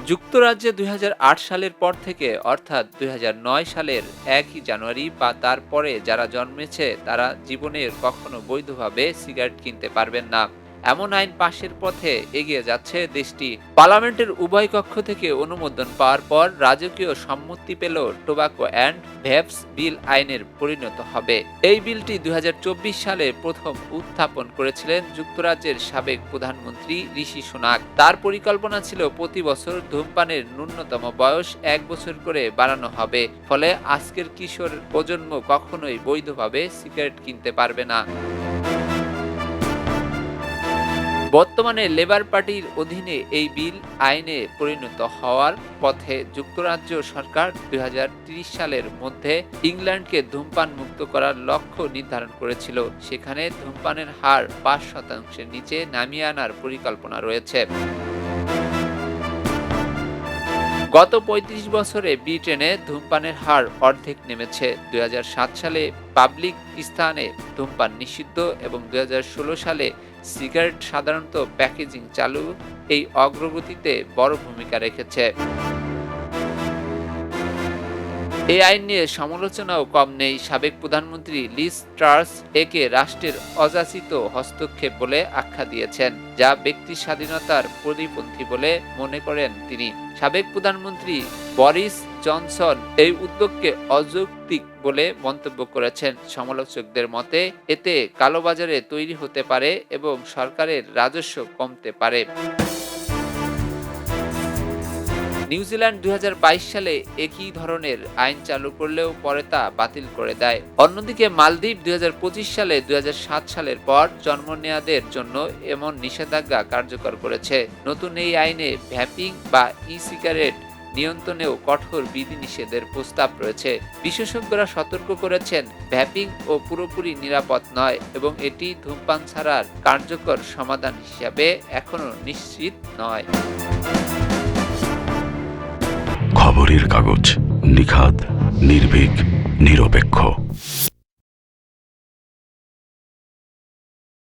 যুক্তরাজ্যে ২০০৮ সালের পর থেকে অর্থাৎ ২০০৯ সালের ১ই জানুয়ারি বা তার পরে যারা জন্মেছে তারা জীবনে কখনো বৈধভাবে সিগারেট কিনতে পারবেন না। এমন আইন পাশের পথে এগিয়ে যাচ্ছে দেশটি। পার্লামেন্টের উভয় কক্ষ থেকে অনুমোদন পাওয়ার পর রাজকীয় সম্মতি পেল টোবাকো অ্যান্ড ভেপস বিল আইনের পরিণত হবে। এই বিলটি ২০২৪ সালে প্রথম উত্থাপন করেছিলেন যুক্তরাজ্যের সাবেক প্রধানমন্ত্রী ঋষি সুনাক। তার পরিকল্পনা ছিল প্রতি বছর ধূমপানের ন্যূনতম বয়স ১ বছর করে বাড়ানো হবে, ফলে আজকের কিশোর প্রজন্ম কখনোই বৈধভাবে সিগারেট কিনতে পারবে না। বর্তমানে লেবার পার্টির অধীনে এই বিল আইনে পরিণত হওয়ার পথে। যুক্তরাজ্য সরকার ২০৩০ সালের মধ্যে ইংল্যান্ডকে ধূমপান মুক্ত করার লক্ষ্য নির্ধারণ করেছিল। সেখানে ধূমপানের হার ৫% নিচে নামিয়ে আনার পরিকল্পনা রয়েছে। গত ৩৫ বছরে ব্রিটেনে ধূমপানের হার অর্ধেক নেমেছে। ২০০৭ সালে পাবলিক স্থানে ধূমপান নিষিদ্ধ এবং ২০১৬ সালে সিগারেট সাধারণত প্যাকেজিং চালু এই অগ্রগতিতে বড় ভূমিকা রেখেছে। এই আইন নিয়ে সমালোচনাও কম নেই। সাবেক প্রধানমন্ত্রী লিজ ট্রাস একে রাষ্ট্রের অযাচিত হস্তক্ষেপ বলে আখ্যা দিয়েছেন, যা ব্যক্তি স্বাধীনতার পরিপন্থী বলে মনে করেন তিনি। সাবেক প্রধানমন্ত্রী বরিস জনসন এই উদ্যোগকে অযৌক্তিক বলে মন্তব্য করেছেন। সমালোচকদের মতে এতে কালোবাজারে তৈরি হতে পারে এবং সরকারের রাজস্ব কমতে পারে। নিউজিল্যান্ড ২০২২ সালে একই ধরনের আইন চালু করলেও পরে তা বাতিল করে দেয়। অন্যদিকে মালদ্বীপ ২০২৫ সালে ২০০৭ সালের পর জন্ম নেওয়াদের জন্য এমন নিষেধাজ্ঞা কার্যকর করেছে। নতুন এই আইনে ভ্যাপিং বা ই-সিগারেট নিয়ন্ত্রণেও কঠোর বিধিনিষেধের প্রস্তাব রয়েছে। বিশেষজ্ঞরা সতর্ক করেছেন, ভ্যাপিং ও পুরোপুরি নিরাপদ নয় এবং এটি ধূমপান ছাড়ার কার্যকর সমাধান হিসাবে এখনো নিশ্চিত নয়। খবরের কাগজ, নিখাদ, নির্ভীক, নিরপেক্ষ।